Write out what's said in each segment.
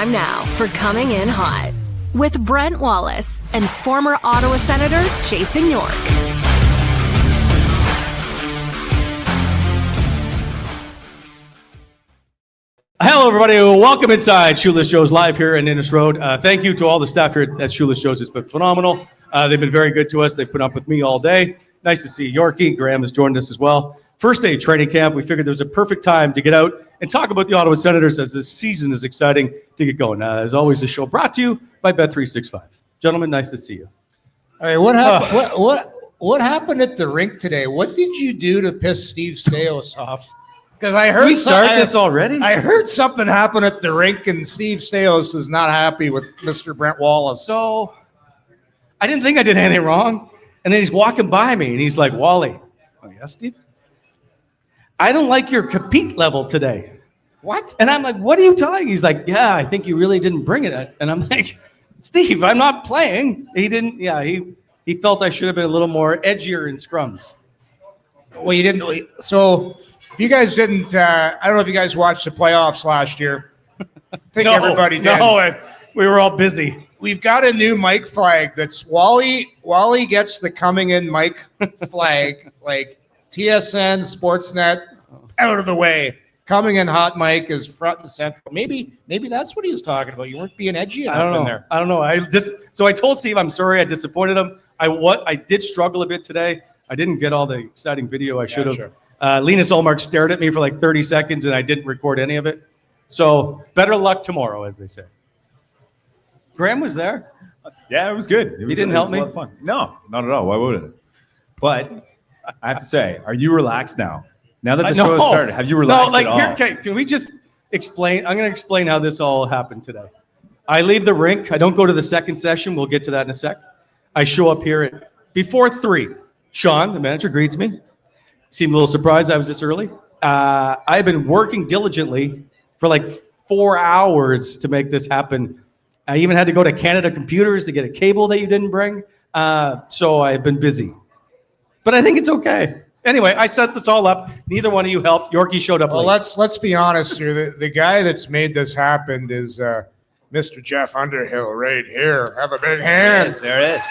time now for Coming In Hot with Brent Wallace and former Ottawa Senator Jason York. Hello, everybody. Welcome inside Shoeless Joe's live here in Innis Road. Thank you to all the staff here at Shoeless Joe's. It's been phenomenal. They've been very good to us. They've put up with me all day. Nice to see Yorkie. Graeme has joined us as well. First day of training camp. We figured there was a perfect time to get out and talk about the Ottawa Senators as this season is exciting to get going. As always, the show brought to you by Bet365. Gentlemen, nice to see you. All right, what happened? What happened at the rink today? What did you do to piss Steve Staios off? Because I heard this already. I heard something happen at the rink, and Steve Staios is not happy with Mr. Brent Wallace. So I didn't think I did anything wrong, and then he's walking by me, and he's like, "Wally, oh yeah, Steve, I don't like your compete level today." What? And I'm like, "What are you talking?" He's like, "Yeah, I think you really didn't bring it." And I'm like, "Steve, I'm not playing." He didn't. Yeah, he felt I should have been a little more edgier in scrums. Well, you didn't. So. If you guys didn't, I don't know if you guys watched the playoffs last year. I think everybody did. No, we were all busy. We've got a new mic flag that's Wally. Wally gets the coming in mic flag, like TSN, Sportsnet, out of the way. Coming in hot mic is front and center. Maybe that's what he was talking about. You weren't being edgy enough in there. I don't know. So I told Steve I'm sorry I disappointed him. I did struggle a bit today. I didn't get all the exciting video I should have. Sure. Linus Ullmark stared at me for like 30 seconds, and I didn't record any of it. So better luck tomorrow, as they say. Graeme was there. Yeah, it was good. He didn't help me? A lot of fun. No, not at all. Why would it? But I have to say, are you relaxed now? Now that the show has started, have you relaxed at all? Okay, can we just explain? I'm going to explain how this all happened today. I leave the rink. I don't go to the second session. We'll get to that in a sec. I show up here before 3. Sean, the manager, greets me. Seemed a little surprised I was this early. I've been working diligently for like 4 hours to make this happen. I even had to go to Canada Computers to get a cable that you didn't bring. So I've been busy. But I think it's okay. Anyway, I set this all up. Neither one of you helped. Yorkie showed up late. Let's be honest here. The guy that's made this happen is Mr. Jeff Underhill right here. Have a big hand. There it is.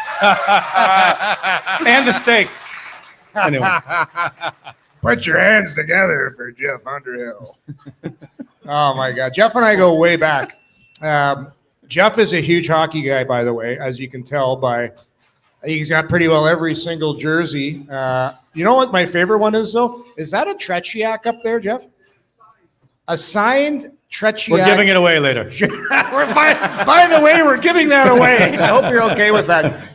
And the steaks. Anyway. Put your hands together for Jeff Underhill. Oh, my God. Jeff and I go way back. Jeff is a huge hockey guy, by the way, as you can tell by he's got pretty well every single jersey. You know what my favorite one is, though? Is that a Tretiak up there, Jeff? A signed Tretiak. We're giving it away later. By the way, we're giving that away. I hope you're okay with that.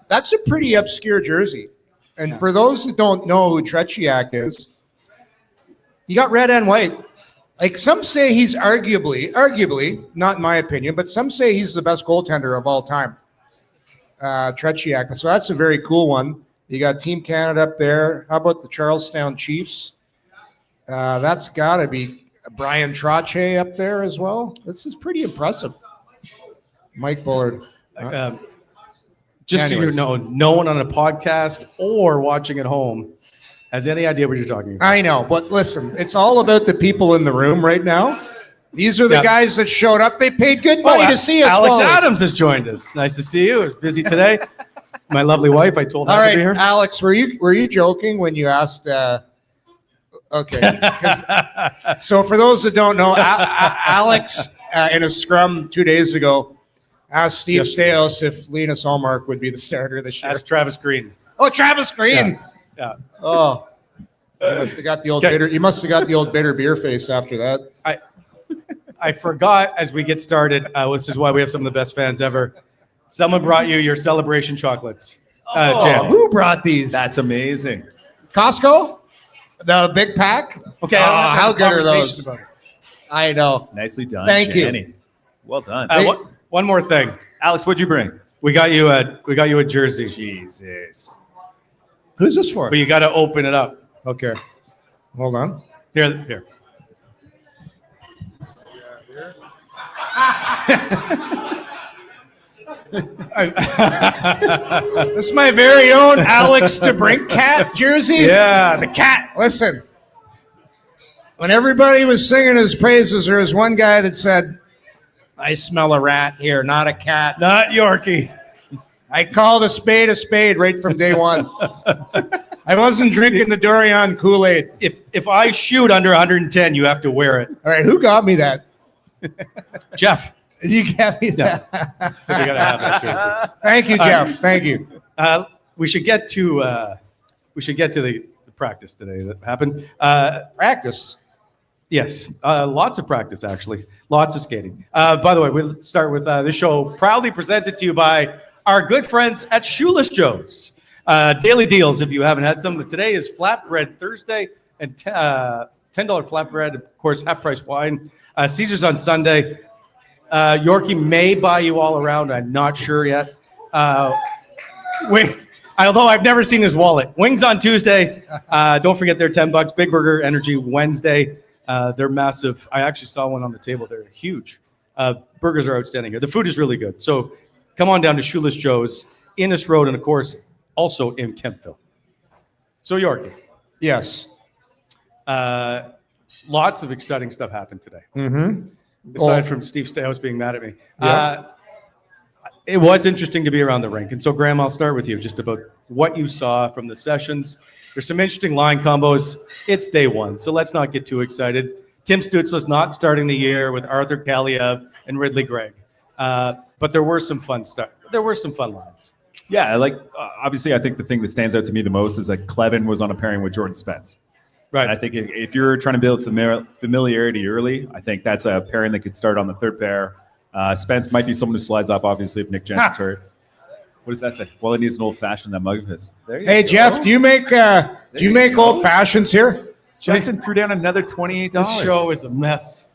That's a pretty obscure jersey. And for those that don't know who Tretiak is, you got red and white. Like some say he's arguably, not in my opinion, but some say he's the best goaltender of all time. Tretiak. So that's a very cool one. You got Team Canada up there. How about the Charlestown Chiefs? That's got to be Brian Trottier up there as well. This is pretty impressive. Mike Bullard. Just so you know, no one on a podcast or watching at home has any idea what you're talking about. I know, but listen, it's all about the people in the room right now. These are the guys that showed up. They paid good money to see us. Alex Adams has joined us. Nice to see you. I was busy today. My lovely wife, I told her to be here. Alex, were you joking when you asked? Okay. So for those that don't know, Alex in a scrum 2 days ago asked Steve Staios if Linus Ullmark would be the starter this year. Asked Travis Green. Oh, Travis Green. Yeah. Oh. You must have got the old bitter. You must have got the old bitter beer face after that. I forgot as we get started. This is why we have some of the best fans ever. Someone brought you your celebration chocolates. Jan. Who brought these? That's amazing. Costco? The big pack? Okay. How good are those? I know. Nicely done. Thank Jenny. you. Well done. One more thing. Alex, what'd you bring? We got you a jersey. Jesus. Who's this for? But you got to open it up. Okay. Hold on. Here. This is my very own Alex DeBrink cat jersey. Yeah, the cat. Listen, when everybody was singing his praises, there was one guy that said, "I smell a rat here, not a cat." Not Yorkie. I called a spade right from day one. I wasn't drinking the durian Kool-Aid. If I shoot under 110, you have to wear it. All right, who got me that? Jeff. You got me that. So we gotta have that jersey. Thank you, Jeff. Thank you. We should get to the practice today that happened. Practice. Yes, lots of practice actually, lots of skating. By the way, we'll start with this show proudly presented to you by our good friends at Shoeless Joe's. Daily deals if you haven't had some. But today is Flatbread Thursday and $10 flatbread, of course, half price wine. Caesars on Sunday. Yorkie may buy you all around. I'm not sure yet. Although I've never seen his wallet. Wings on Tuesday. Don't forget they're $10. Big Burger Energy Wednesday. They're massive. I actually saw one on the table. They're huge. Burgers are outstanding here. The food is really good. So come on down to Shoeless Joe's, Innis Road, and of course, also in Kemptville. So Yorkie. Yes. Lots of exciting stuff happened today. Mm-hmm. Aside from Steve Stajos being mad at me. Yeah. It was interesting to be around the rink. And so, Graeme, I'll start with you just about what you saw from the sessions. There's some interesting line combos. It's day one, so let's not get too excited. Tim Stützle's not starting the year with Arthur Kaliev and Ridley Gregg. But there were some fun stuff. There were some fun lines. Yeah, obviously, I think the thing that stands out to me the most is that Clevin was on a pairing with Jordan Spence. Right. And I think if you're trying to build familiarity early, I think that's a pairing that could start on the third pair. Spence might be someone who slides up, obviously, if Nick Jensen's hurt. What does that say? Well, it needs an old fashioned, that mug of his. Hey, go. Jeff, do you make old fashions here? Jensen threw down another $28. This show is a mess.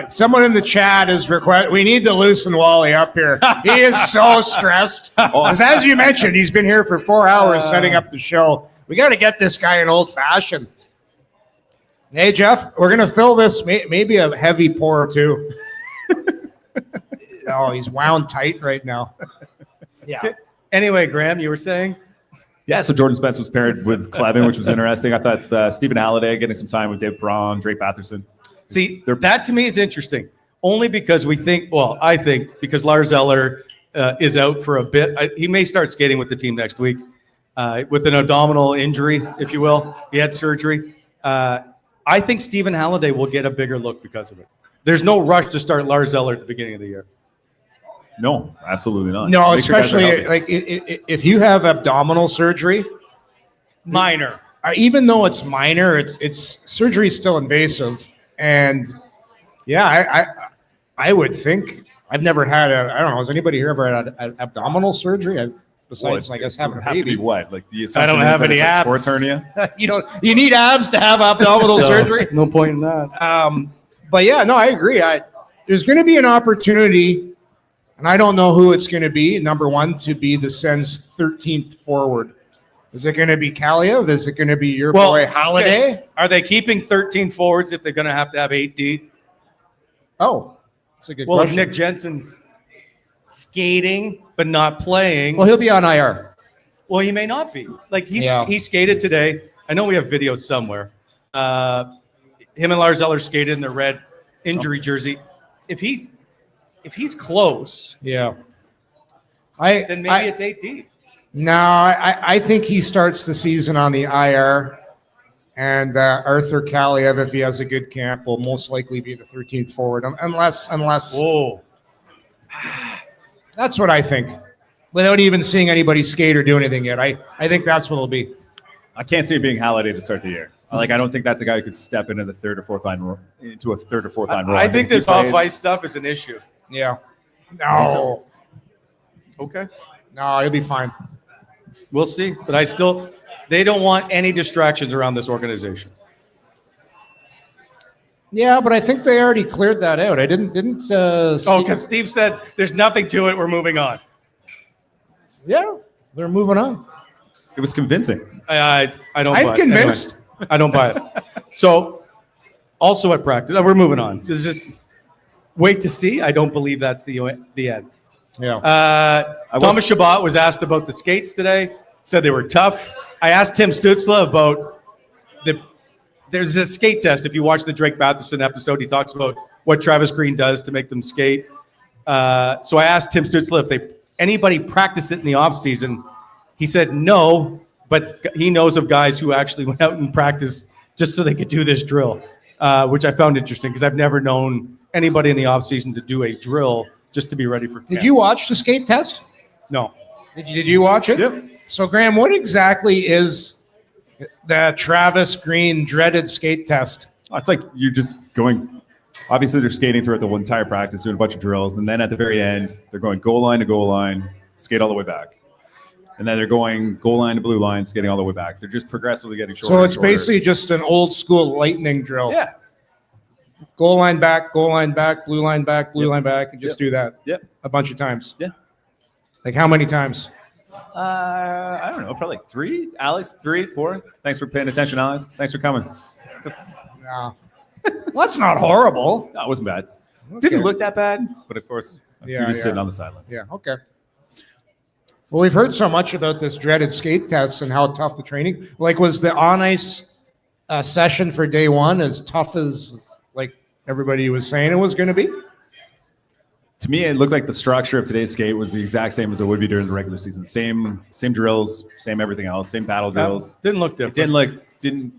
Someone in the chat is we need to loosen Wally up here. He is so stressed. As you mentioned, he's been here for 4 hours setting up the show. We got to get this guy an old fashioned. Hey, Jeff, we're going to fill this, maybe a heavy pour too. Oh, he's wound tight right now. Yeah. Anyway, Graeme, you were saying? Yeah, so Jordan Spence was paired with Clevin, which was interesting. I thought Stephen Halliday getting some time with Dave Braun, Drake Batherson. See, that to me is interesting. Only because I think because Lars Eller is out for a bit. He may start skating with the team next week with an abdominal injury, if you will. He had surgery. I think Stephen Halliday will get a bigger look because of it. There's no rush to start Lars Eller at the beginning of the year. No, absolutely not. No, especially if you have abdominal surgery. Minor. Even though it's minor, it's surgery is still invasive. And yeah, I would think I've never had I don't know, has anybody here ever had an abdominal surgery? Besides, I guess having a baby. Have to be what? Like the I don't have any abs. Sports hernia. You need abs to have abdominal surgery. No point in that. But yeah, no, I agree. There's going to be an opportunity, and I don't know who it's going to be. Number one, to be the Sens' 13th forward. Is it going to be Kaliev? Is it going to be your boy Halliday? Okay. Are they keeping 13 forwards if they're going to have 8D? Oh, that's a good question. Well, if Nick Jensen's skating but not playing. Well, he'll be on IR. Well, he may not be. He skated today. I know we have videos somewhere. Him and Lars Eller skated in the red injury jersey. If he's close, then maybe it's 8D. No, I think he starts the season on the IR, and Arthur Kaliev, if he has a good camp, will most likely be the 13th forward, unless. Whoa. That's what I think. Without even seeing anybody skate or do anything yet, I think that's what it'll be. I can't see it being Halliday to start the year. I don't think that's a guy who could step into the third or fourth line role. I think this off-ice stuff is an issue. Yeah. No. Okay. No, he'll be fine. We'll see. But they don't want any distractions around this organization. Yeah, but I think they already cleared that out. I didn't. Because Steve said there's nothing to it. We're moving on. Yeah, they're moving on. It was convincing. I don't. I'm buy convinced. It. Anyway, I don't buy it. So, also at practice, we're moving on. Just wait to see. I don't believe that's the end. Yeah. Thomas Chabot was asked about the skates today. Said they were tough. I asked Tim Stützle about there's a skate test. If you watch the Drake Batherson episode, he talks about what Travis Green does to make them skate. So I asked Tim Stützle if anybody practiced it in the off season. He said no, but he knows of guys who actually went out and practiced just so they could do this drill, which I found interesting because I've never known anybody in the off season to do a drill just to be ready for camp. Did you watch the skate test? No. Did you watch it? Yep. So, Graeme, what exactly is the Travis Green dreaded skate test? It's like you're just going. Obviously, they're skating throughout the entire practice, doing a bunch of drills, and then at the very end, they're going goal line to goal line, skate all the way back, and then they're going goal line to blue line, skating all the way back. They're just progressively getting shorter. So it's and shorter. basically just an old school lightning drill. Yeah. Goal line back, blue line back, blue line back, and just do that. Yep. A bunch of times. Yeah. Like how many times? I don't know, probably like 3. Alex, 3, 4. Thanks for paying attention, Alex. Thanks for coming. No. Well, that's not horrible. No, it wasn't bad. Okay. Didn't look that bad, but of course, you're just sitting on the sidelines. Yeah, okay. Well, we've heard so much about this dreaded skate test and how tough the training. Like, was the on-ice session for day one as tough as, like, everybody was saying it was going to be? To me, it looked like the structure of today's skate was the exact same as it would be during the regular season. Same drills, same everything else, same paddle drills. Didn't look different.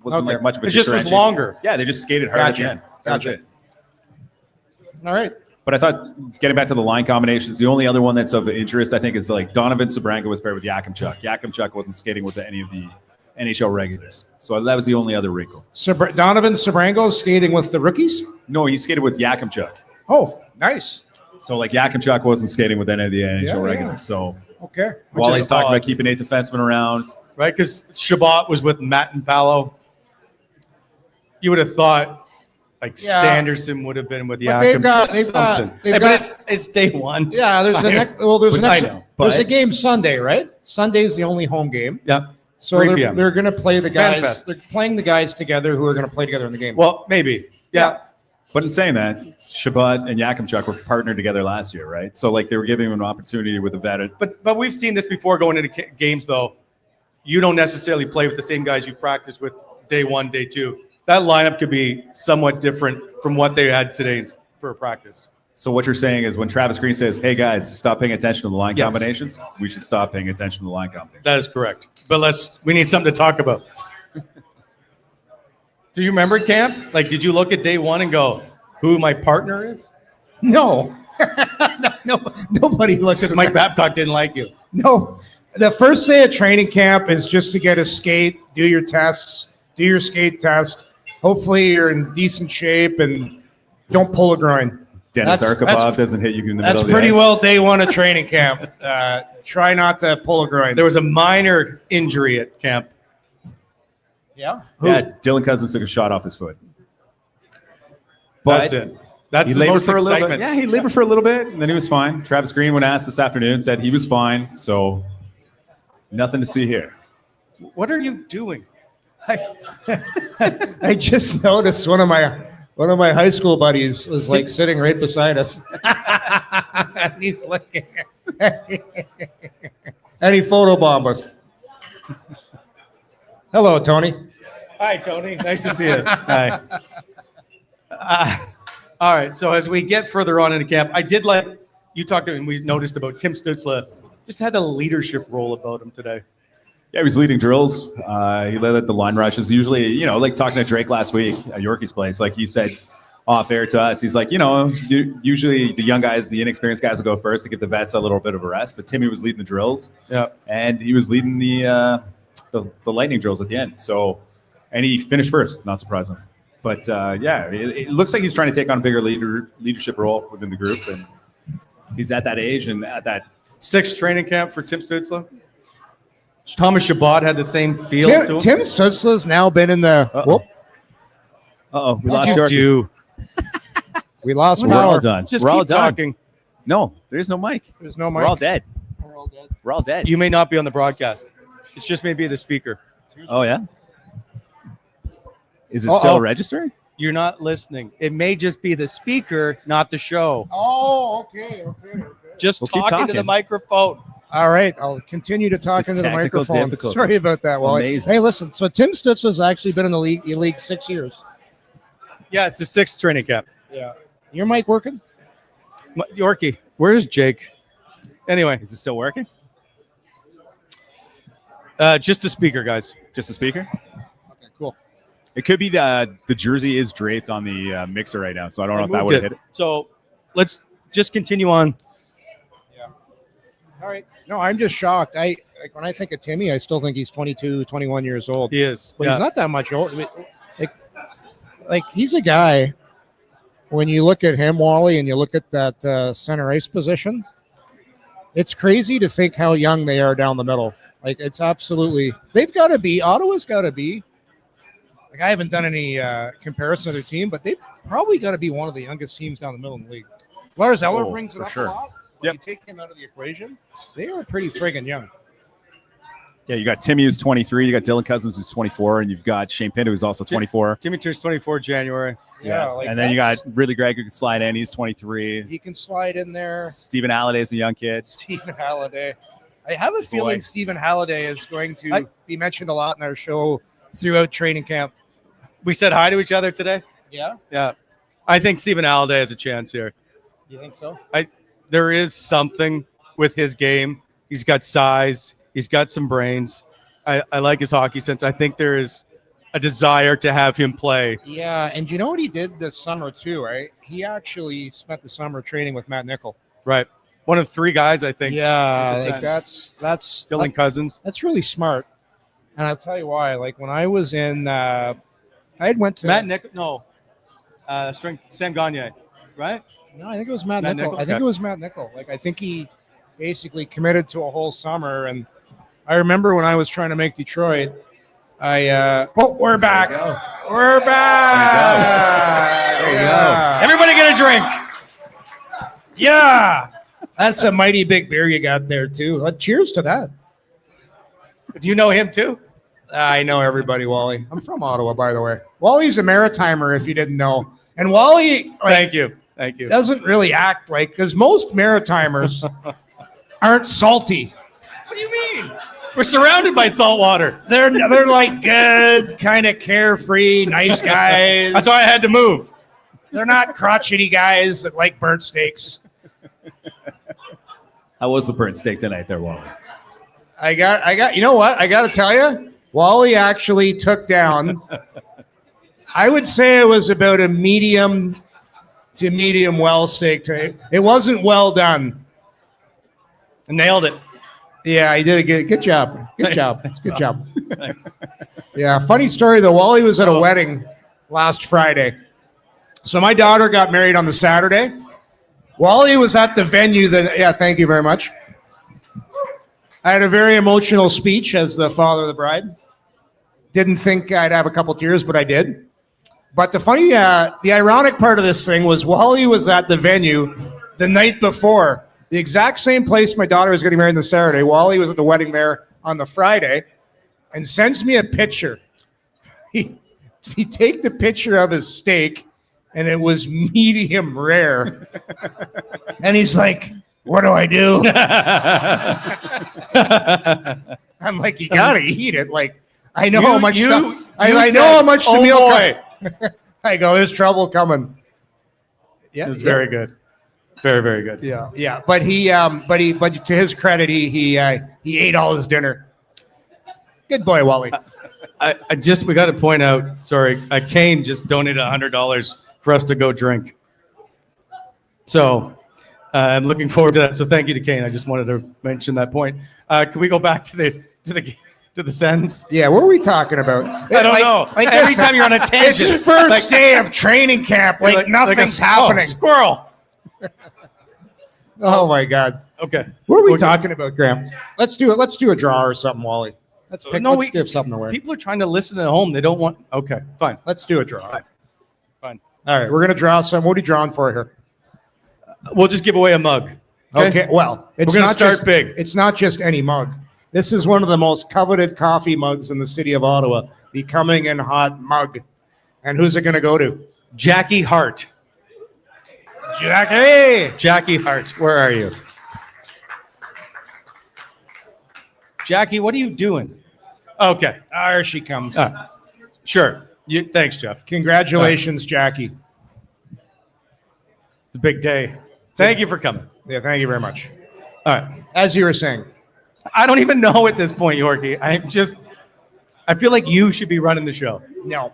Wasn't like much of a It just was differentiation. longer. Yeah, they just skated hard at the end. That was Gotcha. it. All right. But I thought, getting back to the line combinations, the only other one that's of interest, I think, is like Donovan Sabrango was paired with Yakimchuk. Yakimchuk wasn't skating with any of the NHL regulars. So that was the only other wrinkle. Donovan Sabrango skating with the rookies? No, he skated with Yakimchuk. Oh, nice. So like Yakimchuk wasn't skating with any of the NHL Yeah, regulars. yeah. So Okay. Wally's is talking odd. about keeping 8 defensemen around. Right? Because Shabbat was with Matt and Palo. You would have thought like Yeah. Sanderson would have been with But they've Yakim. got- something. they've Hey, got- but it's day one. Yeah, there's the next. Well, there's I next. know, There's but- a game Sunday, right? Sunday's the only home game. Yeah. So 3 they're, p.m. they're going to play the guys. FanFest. They're playing the guys together who are going to play together in the game. Well, maybe. Yeah. But in saying that, Shabbat and Yakimchuk were partnered together last year, right? So like they were giving him an opportunity with a vet. But we've seen this before going into games, though. You don't necessarily play with the same guys you've practiced with day one, day two. That lineup could be somewhat different from what they had today for a practice. So what you're saying is when Travis Green says, hey guys, stop paying attention to the line Yes. combinations, we should stop paying attention to the line combinations. That is correct. But we need something to talk about. Do you remember camp? Like, did you look at day one and go, who my partner is? no, no, nobody looks Because at Mike Babcock didn't like you. No, the first day of training camp is just to get a skate, do your tests, do your skate test. Hopefully you're in decent shape and don't pull a groin. Dennis That's- Archibald doesn't hit you in the That's middle of the pretty ice. well day one of training camp. Try not to pull a groin. There was a minor injury at camp. Yeah. Yeah, Dylan Cousins took a shot off his foot. That's But it. That's he the labored most for a little bit. excitement. Yeah, he labored for a little bit, and then he was fine. Travis Green, when asked this afternoon, said he was fine. So nothing to see here. What are you doing? I just noticed one of my high school buddies was like sitting right beside us. And he's looking. And he photobombed us. Hello, Tony. Hi, Tony. Nice to see you. Hi. All right. So as we get further on into camp, I did like you talked to, and we noticed about Tim Stützle. Just had a leadership role about him today. Yeah, he was leading drills. He led the line rushes. Usually, like talking to Drake last week at Yorkie's place, like he said off air to us, he's like, usually the young guys, the inexperienced guys will go first to give the vets a little bit of a rest. But Timmy was leading the drills. Yeah. And he was leading the lightning drills at the end. So, and he finished first, not surprisingly. But it looks like he's trying to take on a bigger leadership role within the group, and he's at that age and at that. 6th training camp for Tim Stützle. Thomas Shabbat had the same feel to him. Tim Stützle's now been in the. Whoop, We lost What'd you Yorkie. do? we lost We're all power. done. Just We're all keep done. talking. No, there is no mic. There's no We're mic. all dead. We're all dead. We're all dead. You may not be on the broadcast. It's just maybe the speaker. Oh yeah. Is it Uh-oh. still registering? You're not listening. It may just be the speaker, not the show. Oh, okay. Just Well, keep talking to the talking. microphone. All right, I'll continue to talk into the technical microphone. difficulties. Sorry about that, Wally. Amazing. Hey, listen. So Tim Stutz has actually been in the league 6 years. Yeah, it's his 6th training camp. Yeah. Your mic working? Yorkie, where's Jake? Anyway, Is it still working? just the speaker, guys. Just a speaker? Okay, cool. It could be the jersey is draped on the mixer right now, so I don't know if that Moved would have hit it. So let's just continue on. All right. No, I'm just shocked. When I think of Timmy, I still think he's 22, 21 years old. He is. But Yeah. he's not that much old. Like he's a guy. When you look at him, Wally, and you look at that center ice position, it's crazy to think how young they are down the middle. Like it's absolutely. They've got to be. Ottawa's got to be. Like I haven't done any comparison to their team, but they've probably got to be one of the youngest teams down the middle in the league. Lars Eller Oh, brings it for up sure. a lot. When you take him out of the equation, they are pretty friggin' young. Yeah, you got Timmy who's 23, you got Dylan Cousins who's 24, and you've got Shane Pinto who's also 24. Timmy turns 24 January. And then you got Ridley Gregg who can slide in. He's 23. He can slide in there. Stephen Halliday's a young kid. Stephen Halliday. I have a feeling Stephen Halliday is going to be mentioned a lot in our show throughout training camp. We said hi to each other today. Yeah? Yeah. I think Stephen Halliday has a chance here. You think so? There is something with his game. He's got size. He's got some brains. I like his hockey sense. I think there is a desire to have him play. Yeah, and you know what he did this summer too, right? He actually spent the summer training with Matt Nickel. Right. One of 3 guys, I think. Yeah, with the like Sens. that's Dylan Cousins. That's really smart. And I'll tell you why. Like when I was in, I had went to Matt Nick. No. Sam Gagne. Right? No, I think it was Matt Matt Nickel. Nickel? I think Okay. it was Matt Nickel. Like I think he basically committed to a whole summer. And I remember when I was trying to make Detroit, we're back. We're back. There you Yeah. Everybody get a drink. Yeah. That's a mighty big beer you got there too. Cheers to that. Do you know him too? I know everybody, Wally. I'm from Ottawa, by the way. Wally's a Maritimer, if you didn't know. And Wally, Thank you. Thank you. doesn't really act like, because most Maritimers aren't salty. What do you mean? We're surrounded by salt water. They're like good, kind of carefree, nice guys. That's why I had to move. They're not crotchety guys that like burnt steaks. How was the burnt steak tonight there, Wally? I got. You know what? I got to tell you, Wally actually took down. I would say it was about a medium to medium well steak today. It wasn't well done. Nailed it. Yeah, he did a good job. Good job. It's a good job. Thanks. Yeah, funny story though. Wally was at a wedding last Friday. So my daughter got married on the Saturday. Wally was at the venue. Thank you very much. I had a very emotional speech as the father of the bride. Didn't think I'd have a couple tears, but I did. But the ironic part of this thing was Wally was at the venue the night before. The exact same place my daughter was getting married on the Saturday. Wally was at the wedding there on the Friday and sends me a picture. He take the picture of his steak, and it was medium rare. And he's like, what do I do? I'm like, you gotta eat it. Like, I know how much stuff. I know how much the meal. I go, there's trouble coming. Yeah, It was very good. Very, very good. Yeah. But but to his credit, he ate all his dinner. Good boy, Wally. We got to point out, sorry, Kane just donated $100 for us to go drink. So I'm looking forward to that. So thank you to Kane. I just wanted to mention that point. Can we go back to the Sens? Yeah, what were we talking about? I don't know. Like Every time you're on a tangent. It's first day of training camp. Like nothing's happening. Squirrel. Oh my God. Okay. What are we talking about, Graeme? Let's do it. Let's do a draw or something, Wally. Let's give something away. People are trying to listen at home. They don't want. Okay, fine. Let's do a draw. Fine. All right, we're gonna draw some. What are you drawing for here? We'll just give away a mug. Okay. Well, we're gonna start big. It's not just any mug. This is one of the most coveted coffee mugs in the city of Ottawa. The Coming in Hot mug. And who's it gonna go to? Jackie Hart. Jackie. Jackie Hart. Where are you? Jackie, what are you doing? Okay. There she comes. Sure. Thanks, Jeff. Congratulations, Jackie. It's a big day. Thank you for coming. Yeah, thank you very much. All right. As you were saying. I don't even know at this point, Yorkie. I feel like you should be running the show. No.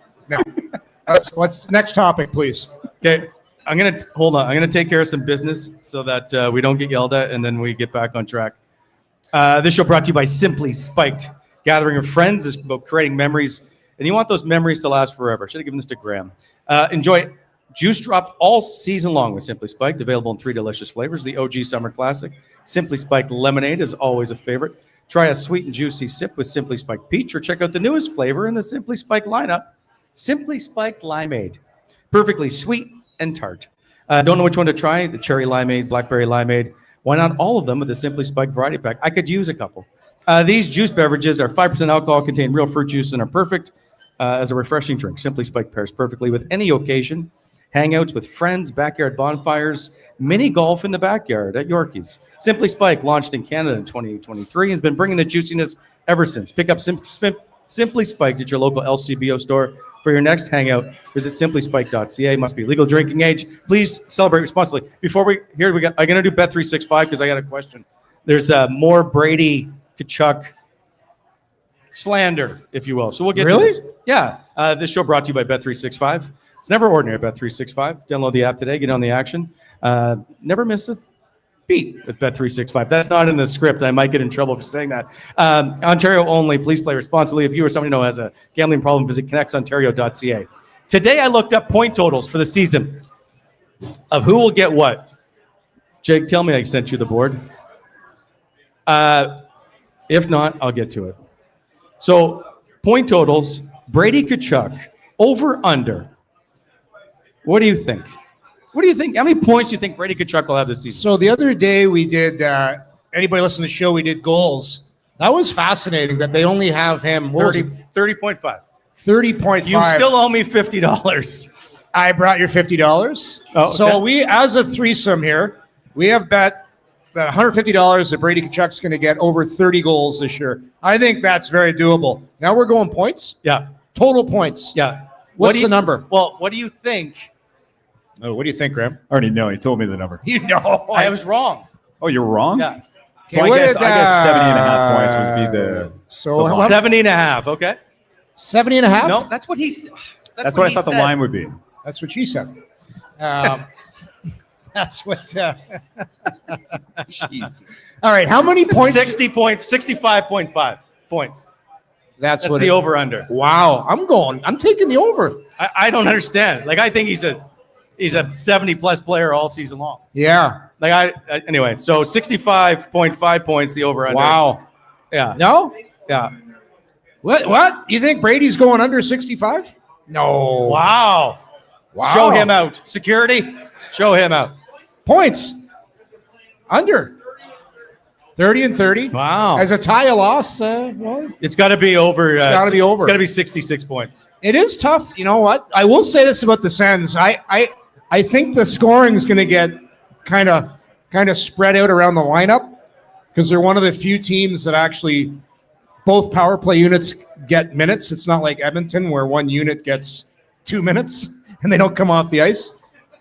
Let's next topic, please. Okay. Hold on. I'm going to take care of some business so that we don't get yelled at and then we get back on track. This show brought to you by Simply Spiked. Gathering of friends is about creating memories, and you want those memories to last forever. Should have given this to Graeme. Enjoy Juice Drop all season long with Simply Spiked, available in 3 delicious flavors. The OG Summer Classic. Simply Spiked Lemonade is always a favorite. Try a sweet and juicy sip with Simply Spiked Peach, or check out the newest flavor in the Simply Spiked lineup, Simply Spiked Limeade. Perfectly sweet and tart. Don't know which one to try, the cherry limeade, blackberry limeade. Why not all of them with the Simply Spiked variety pack? I could use a couple. These juice beverages are 5% alcohol, contain real fruit juice, and are perfect as a refreshing drink. Simply Spiked pairs perfectly with any occasion. Hangouts with friends, backyard bonfires, mini golf in the backyard at Yorkie's. Simply Spiked launched in Canada in 2023 and has been bringing the juiciness ever since. Pick up Simply Spiked at your local LCBO store. For your next hangout, visit simplyspiked.ca. Must be legal drinking age. Please celebrate responsibly. Before I'm going to do Bet365 because I got a question. There's more Brady Tkachuk slander, if you will. So we'll get to this. Yeah. This show brought to you by Bet365. It's never ordinary at Bet365. Download the app today. Get on the action. Never miss a beat with Bet365. That's not in the script. I might get in trouble for saying that. Ontario only. Please play responsibly. If you or someone you know has a gambling problem, visit connectsontario.ca. Today I looked up point totals for the season of who will get what. Jake, tell me I sent you the board. If not, I'll get to it. So point totals, Brady Tkachuk, over, under. What do you think? What do you think? How many points do you think Brady Tkachuk will have this season? So the other day we did, anybody listen to the show, we did goals. That was fascinating that they only have him 30.5. 30.5. You still owe me $50. I brought your $50. Oh, okay. So we, as a threesome here, we have bet that $150 that Brady Tkachuk's going to get over 30 goals this year. I think that's very doable. Now we're going points? Yeah. Total points. Yeah. What's the number? Well, what do you think? Oh, what do you think, Graeme? I already know. He told me the number. You know. I was wrong. Oh, you're wrong? Yeah. So Okay, I guess 70.5 points would be the... So the how- 70.5, okay? 70.5? No, that's what he's. That's what I thought the line would be. That's what she said. That's what. Jeez. All right. How many points? 65.5 points. That's what the over/under. Wow. I'm taking the over. I don't understand. Like I think he's a 70+ player all season long. Yeah. Anyway. So 65.5 points. The over/under. Wow. Yeah. No? Yeah. What? You think Brady's going under 65? No. Wow. Show him out. Security. Show him out. Points. Under. 30 and 30. Wow. As a tie, a loss. Well, It's got to be over. It's gotta be over. It's got to be 66 points. it is tough. You know what? I will say this about the Sens. I think the scoring is going to get kind of spread out around the lineup because they're one of the few teams that actually both power play units get minutes. It's not like Edmonton where one unit gets 2 minutes and they don't come off the ice.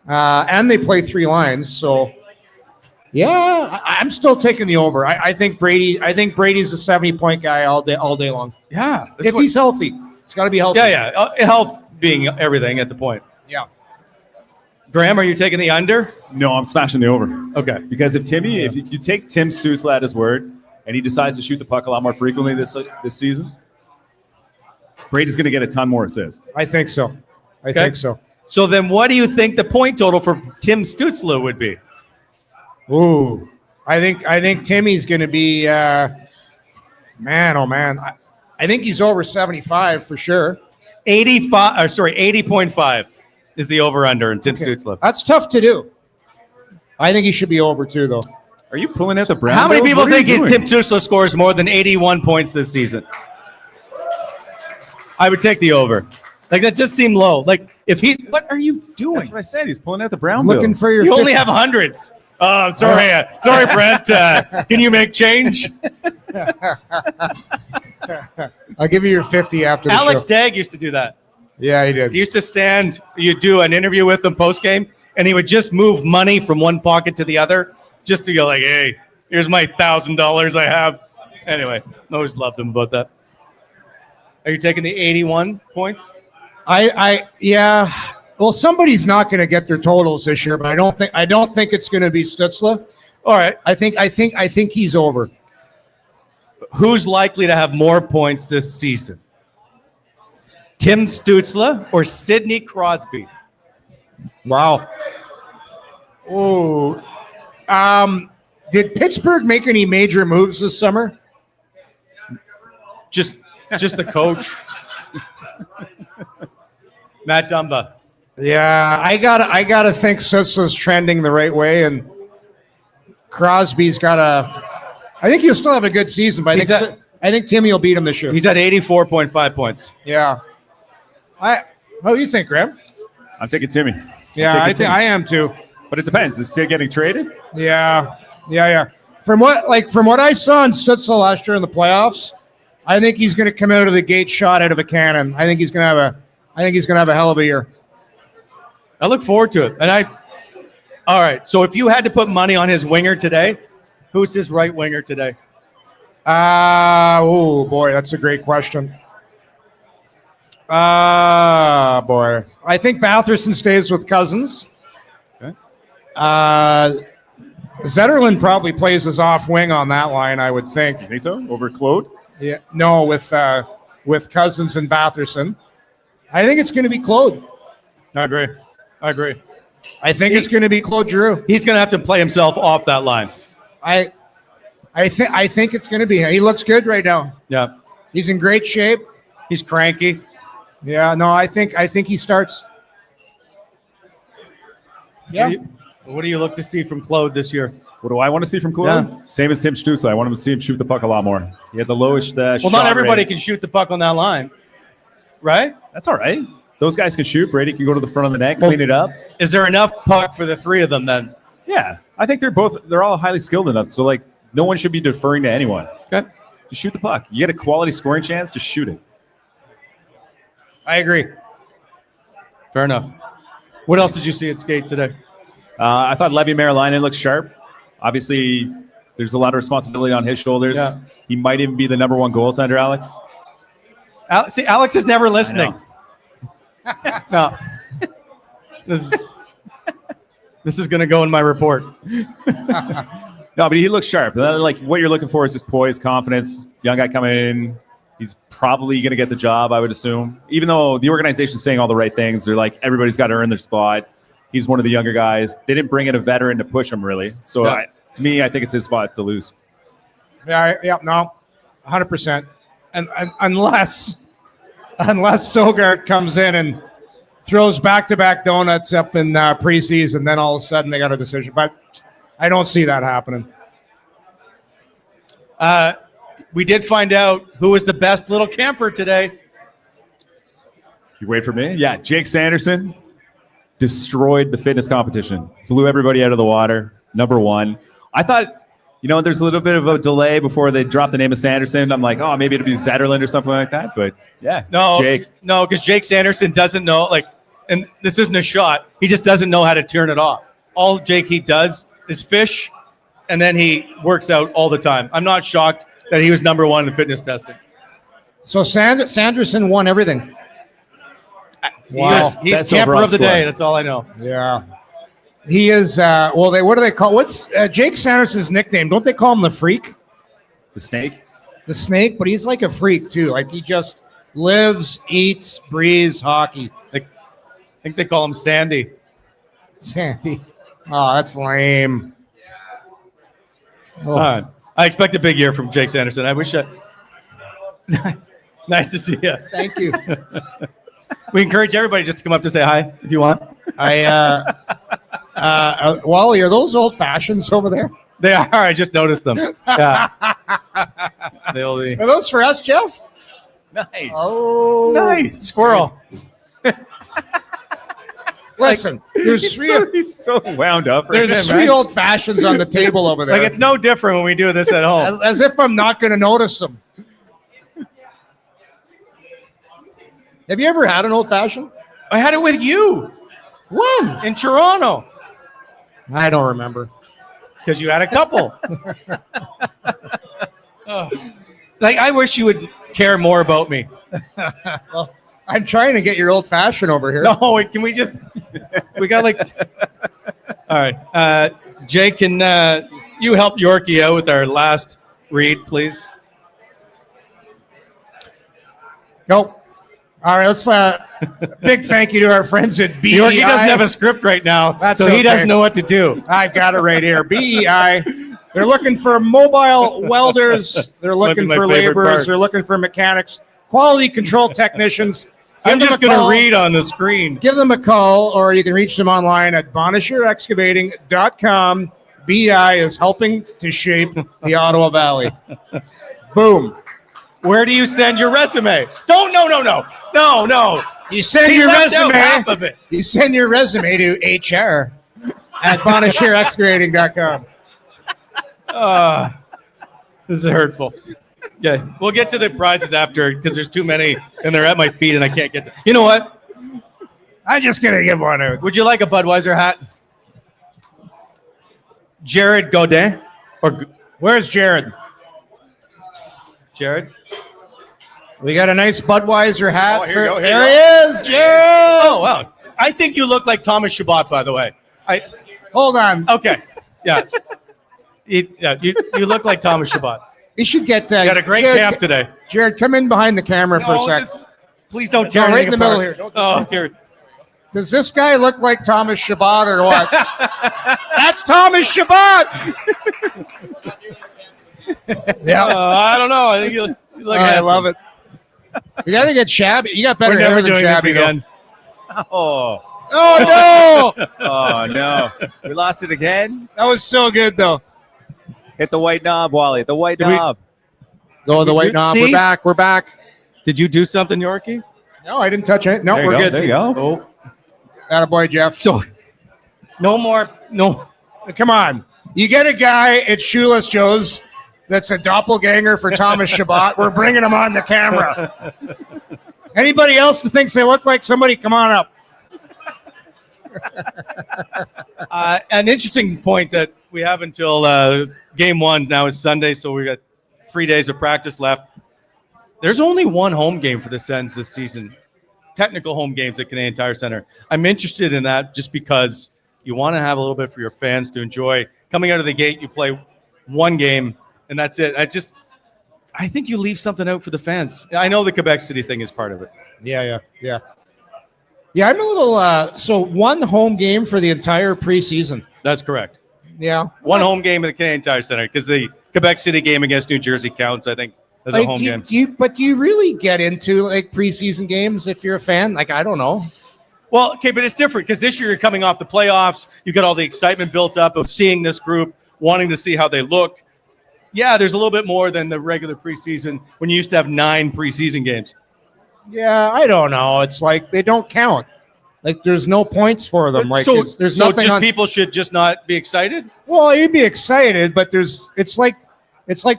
And they play 3 lines. So, yeah, I'm still taking the over. I think Brady's a 70-point guy all day long. Yeah. If he's healthy, it's got to be healthy. Yeah. Health being everything at the point. Yeah. Graeme, are you taking the under? No, I'm smashing the over. Okay. Because if you take Tim Stützle at his word, and he decides to shoot the puck a lot more frequently this season, Brady's going to get a ton more assists. I think so. I think so. So then what do you think the point total for Tim Stützle would be? Ooh. I think Timmy's going to be, man, oh, man. I think he's over 75 for sure. 80.5 is the over-under in Tim Stützle. That's tough to do. I think he should be over too, though. Are you pulling out the brown? How many bills? people What are you think doing? Tim Stützle scores more than 81 points this season? I would take the over. Like, that just seemed low. Like, if he... What are you doing? That's what I said. He's pulling out the brown Looking bills. for your You only 50. have hundreds. Oh, sorry. Sorry, Brent. Can you make change? I'll give you your 50 after the Alex show. Dagg used to do that. Yeah, he did. He used to stand, you'd do an interview with him post-game, and he would just move money from one pocket to the other just to go like, hey, here's my $1,000 I have. Anyway, I always loved him about that. Are you taking the 81 points? Yeah. Well, somebody's not going to get their totals this year, but I don't think it's going to be Stützle. All right. I think he's over. Who's likely to have more points this season? Tim Stützle or Sidney Crosby? Wow. Oh. Did Pittsburgh make any major moves this summer? Just the coach. Matt Dumba. Yeah, I gotta think Stützle's trending the right way, and Crosby's gotta. I think he'll still have a good season, but I think Timmy will beat him this year. He's at 84.5 points. Yeah. What do you think, Graeme? I'm taking Timmy. Yeah, I think I am too. But it depends. Is Sid getting traded? Yeah. From what I saw in Stützle last year in the playoffs, I think he's going to come out of the gate shot out of a cannon. I think he's going to have a hell of a year. I look forward to it. All right. So if you had to put money on his winger today, who's his right winger today? Oh boy, that's a great question. Boy, I think Batherson stays with Cousins. Okay. Zetterlund probably plays his off wing on that line, I would think. You think so? Over Claude? Yeah, no, with Cousins and Batherson. I think it's going to be Claude. I agree. I think it's going to be Claude Giroux. He's going to have to play himself off that line. I think it's going to be him. He looks good right now. Yeah. He's in great shape. He's cranky. Yeah, no, I think he starts. Yeah. What do you look to see from Claude this year? What do I want to see from Claude? Yeah. Same as Tim Stützle. I want him to see him shoot the puck a lot more. He had the lowest Well, shot not everybody rate. can shoot the puck on that line, right? That's all right. Those guys can shoot. Brady can go to the front of the net, clean it up. Is there enough puck for the three of them then? Yeah, I think they're all highly skilled enough. So like, no one should be deferring to anyone. Okay. Just shoot the puck. You get a quality scoring chance, just shoot it. I agree. Fair enough. What else did you see at skate today? I thought Levi Marilainen looked sharp. Obviously, there's a lot of responsibility on his shoulders. Yeah. He might even be the number one goaltender, Alex. See, Alex is never listening. No. This is going to go in my report. No, but he looks sharp. Like what you're looking for is just poise, confidence. Young guy coming in. He's probably going to get the job, I would assume. Even though the organization's saying all the right things, they're like, everybody's got to earn their spot. He's one of the younger guys. They didn't bring in a veteran to push him, really. So Yeah. to me, I think it's his spot to lose. Yeah, no, 100%. And unless Sogard comes in and throws back-to-back donuts up in preseason, then all of a sudden they got a decision. But I don't see that happening. We did find out who was the best little camper today. You wait for me? Yeah, Jake Sanderson destroyed the fitness competition. Blew everybody out of the water. Number one. I thought, there's a little bit of a delay before they dropped the name of Sanderson. I'm like, oh, maybe it'll be Zetterlund or something like that. But yeah, No, Jake. No, because Jake Sanderson doesn't know, and this isn't a shot. He just doesn't know how to turn it off. All Jake he does is fish, and then he works out all the time. I'm not shocked that he was number one in fitness testing. So Sanderson won everything. Wow. He's Best camper overall of the score. day. That's all I know. Yeah. He is, what do they call, what's Jake Sanderson's nickname? Don't they call him the Freak? The snake. The Snake? But he's like a freak, too. Like, he just lives, eats, breathes hockey. I think they call him Sandy. Sandy. Oh, that's lame. All right. I expect a big year from Jake Sanderson. I wish Nice to see you. Thank you. We encourage everybody just to come up to say hi if you want. Wally, are those old fashions over there? They are. I just noticed them. Yeah. They'll be. Are those for us, Jeff? Nice. Oh, Nice. Squirrel. Listen, there's He's so wound up. there's three old fashions on the table over there. Like it's no different when we do this at home. As if I'm not going to notice them. Have you ever had an old fashioned? I had it with you When? in Toronto I don't remember. because you had a couple. Oh. Like I wish you would care more about me. Well, I'm trying to get your old fashioned over here. No, can we just? We got like. All right, Jay, can you help Yorkie out with our last read, please? Nope. All right, let's big thank you to our friends at BEI. Yorkie doesn't have a script right now, That's so he okay. doesn't know what to do. I've got it right here. BEI. They're looking for mobile welders. They're This might looking be my for favorite laborers. part. They're looking for mechanics, quality control technicians. I'm Give them just a going to call. read on the screen. Give them a call, or you can reach them online at bonishirexcavating.com. BEI is helping to shape the Ottawa Valley. Boom. Where do you send your resume? Don't, no. You send He your left out resume. half of it. You send your resume to HR at bonishirexcavating.com. This is hurtful. Okay, we'll get to the prizes after because there's too many and they're at my feet and I can't get to. You know what? I'm just gonna give one out. Would you like a Budweiser hat? Jared Godin Where's Jared? Jared? We got a nice Budweiser hat. Oh, here you go, here there you he is, Jared. Oh wow! I think you look like Thomas Shabbat, by the way. Hold on. Okay, yeah, you look like Thomas Shabbat. You should get. You had a great Jared, camp today. Jared, come in behind the camera for a sec. Please don't tear No, right in anything the middle apart. here. Oh, here. Does this guy look like Thomas Shabbat or what? That's Thomas Shabbat. Yeah, I don't know. I think you look I handsome. love it. You got to get shabby. You got better We're hair never than doing this shabby. again. Oh, Oh no! oh no. We lost it again. That was so good though. Hit the white knob, Wally. The white Did we- knob. Go the white knob. See? We're back. We're back. Did you do something, Yorkie? No, I didn't touch it. No, There you we're go. good. There you go. Oh, Attaboy, Jeff. so no more. No. Come on. You get a guy at Shoeless Joe's that's a doppelganger for Thomas Shabbat. We're bringing him on the camera. Anybody else who thinks they look like somebody, come on up. An interesting point that we have until game one. Now it's Sunday, so we got 3 days of practice left. There's only one home game for the Sens this season. Technical home games at Canadian Tire Center. I'm interested in that just because you want to have a little bit for your fans to enjoy. Coming out of the gate, you play one game, and that's it. I think you leave something out for the fans. I know the Quebec City thing is part of it. Yeah, I'm a little, so one home game for the entire preseason. That's correct. Yeah. One home game at the Canadian Tire Center because the Quebec City game against New Jersey counts, I think, as a home game. But do you really get into like preseason games if you're a fan? Like, I don't know. Well, okay, but it's different because this year you're coming off the playoffs. You got all the excitement built up of seeing this group, wanting to see how they look. Yeah, there's a little bit more than the regular preseason when you used to have 9 preseason games. Yeah, I don't know. It's like they don't count. Like there's no points for them. Like there's so nothing just on. people should just not be excited? Well, you'd be excited, but it's like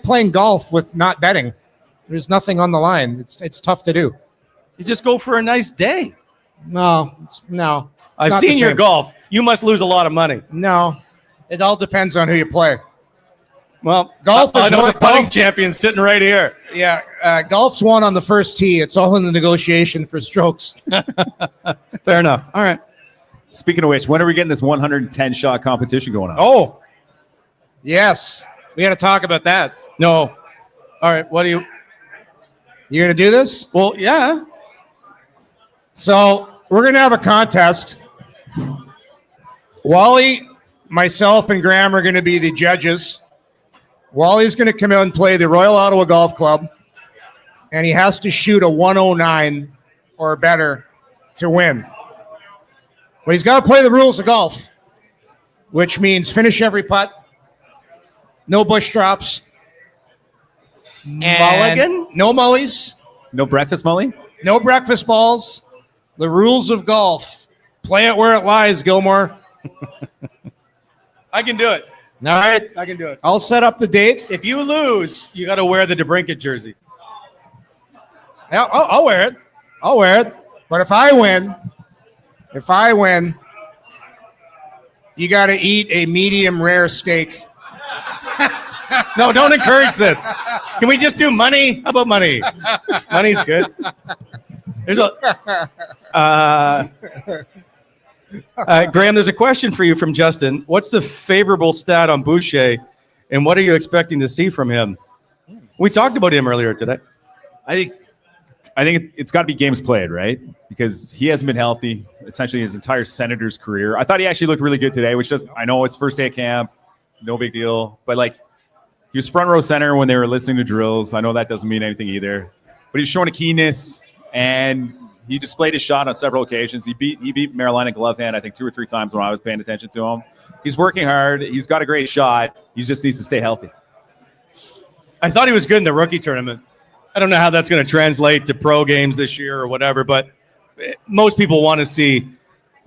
playing golf with not betting. There's nothing on the line. It's tough to do. You just go for a nice day. No. I've not the seen your same. golf. You must lose a lot of money. No, it all depends on who you play. Well, Golf I is know more- the putting golf- champion sitting right here. Yeah, golf's won on the first tee. It's all in the negotiation for strokes. Fair enough. All right. Speaking of which, when are we getting this 110 shot competition going on? Oh, yes, we got to talk about that. No. All right. What do you? You gonna do this? Well, yeah. So we're gonna have a contest. Wally, myself, and Graeme are gonna be the judges. Wally's gonna come out and play the Royal Ottawa Golf Club, and he has to shoot a 109 or better to win. But he's got to play the rules of golf, which means finish every putt, no bush drops, and Mulligan? no mullies, No breakfast, Molly? no breakfast balls. The rules of golf. Play it where it lies, Gilmore. I can do it. All right. I can do it. I'll set up the date. If you lose, you got to wear the DeBrincat jersey. Yeah, I'll wear it. I'll wear it. But if I win, you got to eat a medium rare steak. No, don't encourage this. Can we just do money? How about money? Money's good. There's Graeme, there's a question for you from Justin. What's the favorable stat on Boucher, and what are you expecting to see from him? We talked about him earlier today. I think it's got to be games played, right? Because he hasn't been healthy essentially his entire Senators career. I thought he actually looked really good today, I know it's first day of camp, no big deal. But like, he was front row center when they were listening to drills. I know that doesn't mean anything either. But he's showing a keenness, and he displayed his shot on several occasions. He beat Marilyn glove hand, I think 2 or 3 times when I was paying attention to him. He's working hard. He's got a great shot. He just needs to stay healthy. I thought he was good in the rookie tournament. I don't know how that's going to translate to pro games this year or whatever, but most people want to see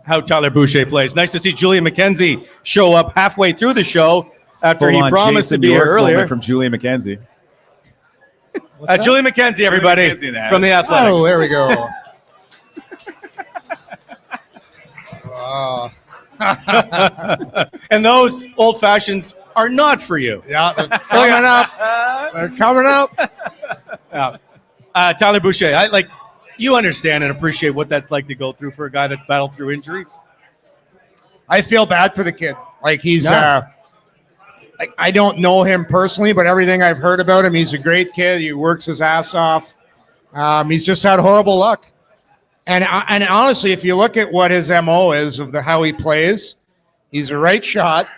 how Tyler Boucher plays. Nice to see Julian McKenzie show up halfway through the show after he promised to be here earlier. From Julian McKenzie. Julian McKenzie, everybody, from The Athletic. Oh, there we go. Oh. And those old fashions are not for you. Yeah, they're coming up. They're coming up. Tyler Boucher, you understand and appreciate what that's like to go through for a guy that's battled through injuries. I feel bad for the kid. I don't know him personally, but everything I've heard about him, he's a great kid. He works his ass off. He's just had horrible luck. And honestly, if you look at what his MO is of Mm-hmm. how he plays, he's a right shot.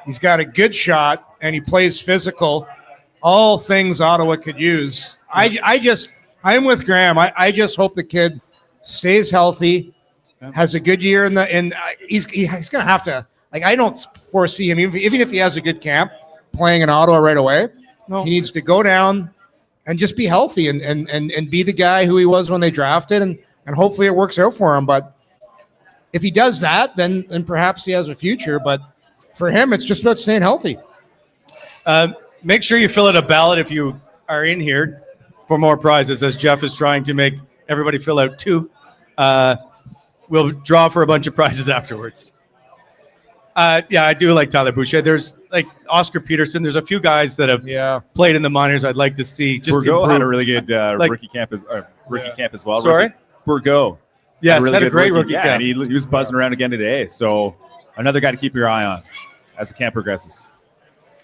He's got a good shot, and he plays physical. All things Ottawa could use. I'm with Graeme. I just hope the kid stays healthy, has a good year he's going to have to. I don't foresee him, even if he has a good camp, playing in Ottawa right away. No. He needs to go down and just be healthy and be the guy who he was when they drafted, and hopefully it works out for him. But if he does that, then perhaps he has a future. But for him, it's just about staying healthy. Make sure you fill out a ballot if you are in here for more prizes, as Jeff is trying to make everybody fill out 2. We'll draw for a bunch of prizes afterwards. I do like Tyler Boucher. There's Oscar Peterson. There's a few guys that have played in the minors I'd like to see. Just Bourgault had a really good rookie camp as well. Sorry? Bourgault. Yes, had a great rookie camp. And he was buzzing around again today. So another guy to keep your eye on as the camp progresses.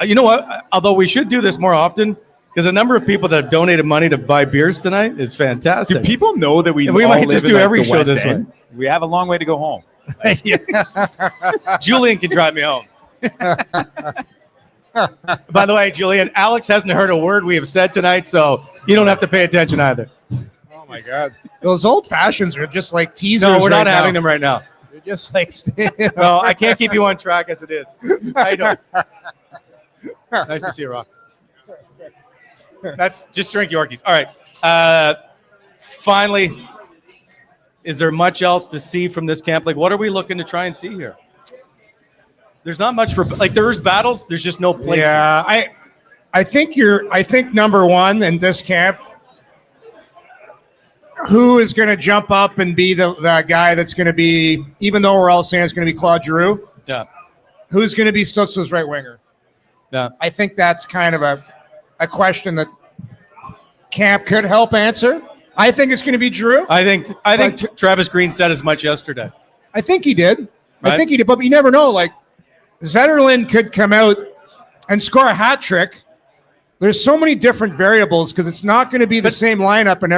You know what? Although we should do this more often, because the number of people that have donated money to buy beers tonight is fantastic. Do people know that we might just do every show this way? We have a long way to go home. Julian can drive me home. By the way, Julian, Alex hasn't heard a word we have said tonight, so you don't have to pay attention either. Oh my God, those old fashions are just like teasers. No, we're not having them right now. They're just like. No, I can't keep you on track as it is. I know. Nice to see you, Rock. That's just drink Yorkies. All right. Finally, is there much else to see from this camp? What are we looking to try and see here? There's not much for there's battles. There's just no places. Yeah, I think number one in this camp, who is going to jump up and be the guy that's going to be, even though we're all saying it's going to be Claude Giroux. Yeah. Who's going to be Stutzler's right winger? Yeah. I think that's kind of a question that camp could help answer. I think it's going to be Giroux. I think Travis Green said as much yesterday. I think he did. Right? I think he did, but you never know. Zetterlund could come out and score a hat trick. There's so many different variables because it's not going to be the same lineup in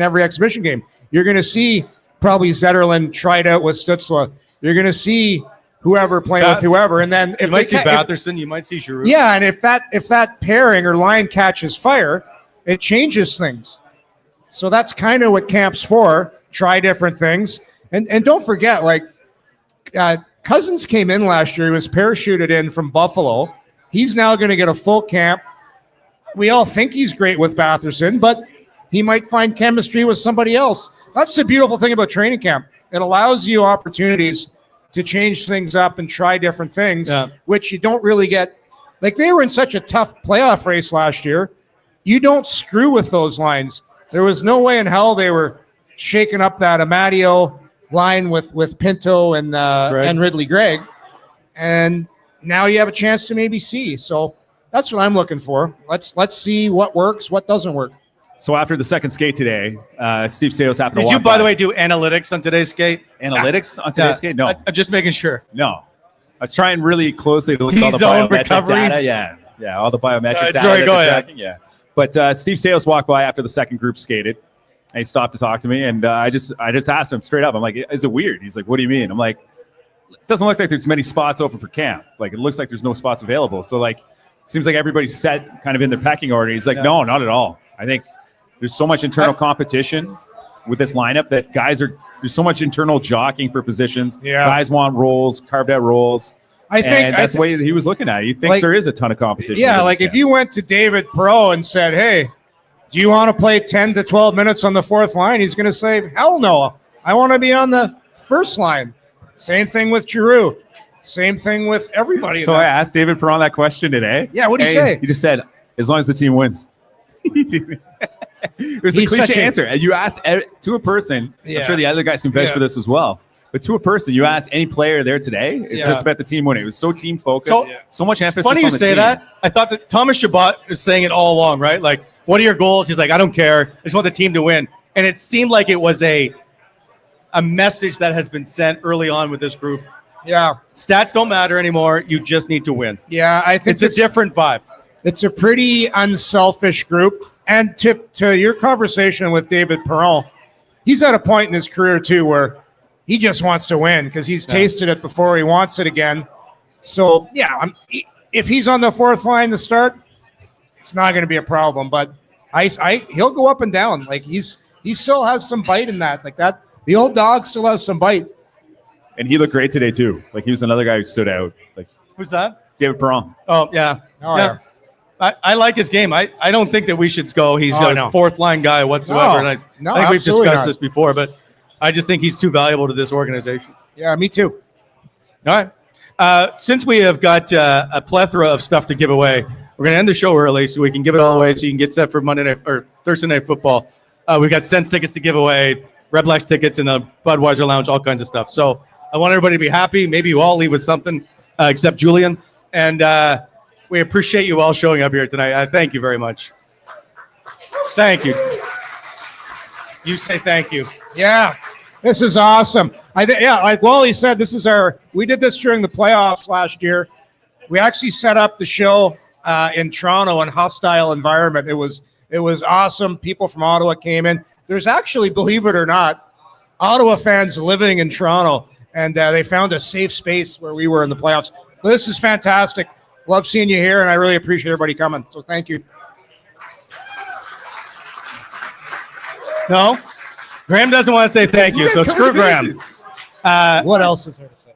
every exhibition game. You're going to see probably Zetterlund tried out with Stutzler. You're going to see whoever playing with whoever, and then you might see Batherson, you might see Giroux. Yeah, and if that pairing or line catches fire, it changes things. So that's kind of what camp's for. Try different things, and don't forget, Cousins came in last year. He was parachuted in from Buffalo. He's now going to get a full camp. We all think he's great with Batherson, but he might find chemistry with somebody else. That's the beautiful thing about training camp. It allows you opportunities to change things up and try different things, which you don't really get. Like, they were in such a tough playoff race last year. You don't screw with those lines. There was no way in hell they were shaking up that Amadio line with Pinto and Ridley Gregg. And now you have a chance to maybe see. So that's what I'm looking for. Let's see what works, what doesn't work. So after the second skate today, Steve Staios happened to Did walk you, by by. the way, do analytics on today's skate? Analytics on today's skate? No. I'm just making sure. No. I was trying really closely to look at all the T-zone biometric recoveries? data. Yeah, all the biometric data. Sorry, that go they're ahead. tracking, yeah. But Steve Staios walked by after the second group skated. And he stopped to talk to me, and I just asked him straight up. I'm like, is it weird? He's like, what do you mean? I'm like, it doesn't look like there's many spots open for camp. Like, it looks like there's no spots available. So, like, it seems like everybody's set kind of in their pecking order. He's like, no, not at all. I think there's so much internal competition with this lineup that there's so much internal jockeying for positions. Yeah. Guys want roles, carved out roles. I think that's the way he was looking at it. He thinks like, there is a ton of competition. Yeah, like if you went to David Perreault and said, hey, do you want to play 10 to 12 minutes on the fourth line? He's going to say, hell no. I want to be on the first line. Same thing with Giroux. Same thing with everybody. So I asked David Perreault that question today. Yeah, what did he say? He just said, as long as the team wins. It was a cliche answer. And you asked to a person, I'm sure the other guys can vouch for this as well, but to a person, you asked any player there today, it's just about the team winning. It was so team focused, so much emphasis on the team. Funny you say that. I thought that Thomas Chabot was saying it all along, right? Like, what are your goals? He's like, I don't care. I just want the team to win. And it seemed like it was a message that has been sent early on with this group. Yeah. Stats don't matter anymore. You just need to win. Yeah, I think it's a different vibe. It's a pretty unselfish group. And to your conversation with David Perreault, he's at a point in his career, too, where he just wants to win because he's tasted it before. He wants it again. So, yeah, if he's on the fourth line to start, it's not going to be a problem. But he'll go up and down. Like, he still has some bite in that. Like that, the old dog still has some bite. And he looked great today, too. Like, he was another guy who stood out. Like, who's that? David Perreault. Oh, yeah. Yeah. I like his game. I don't think that we should go. He's a fourth line guy whatsoever. And I think we've discussed this before, but I just think he's too valuable to this organization. Yeah, me too. All right. Since we have got a plethora of stuff to give away, we're going to end the show early so we can give it all away so you can get set for Monday night or Thursday night football. We've got Sens tickets to give away, Red Blacks tickets in the Budweiser Lounge, all kinds of stuff. So I want everybody to be happy. Maybe you all leave with something except Julian. And we appreciate you all showing up here tonight. Thank you very much. Thank you. You say thank you. Yeah, this is awesome. Like Wally said, we did this during the playoffs last year. We actually set up the show in Toronto in a hostile environment. It was awesome. People from Ottawa came in. There's actually, believe it or not, Ottawa fans living in Toronto, and they found a safe space where we were in the playoffs. But this is fantastic. Love seeing you here, and I really appreciate everybody coming. So thank you. No? Graeme doesn't want to say thank you, so screw Graeme. What else is there to say?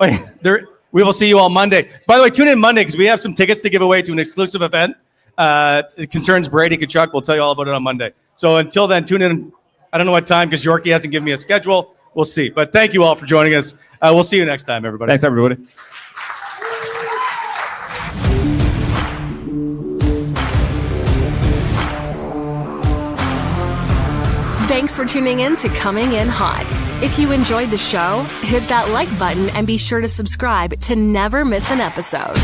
Wait, we will see you all Monday. By the way, tune in Monday because we have some tickets to give away to an exclusive event. It concerns Brady Tkachuk. We'll tell you all about it on Monday. So until then, tune in. I don't know what time because Yorkie hasn't given me a schedule. We'll see. But thank you all for joining us. We'll see you next time, everybody. Thanks, everybody. Thanks for tuning in to Coming In Hot. If you enjoyed the show, hit that like button and be sure to subscribe to never miss an episode.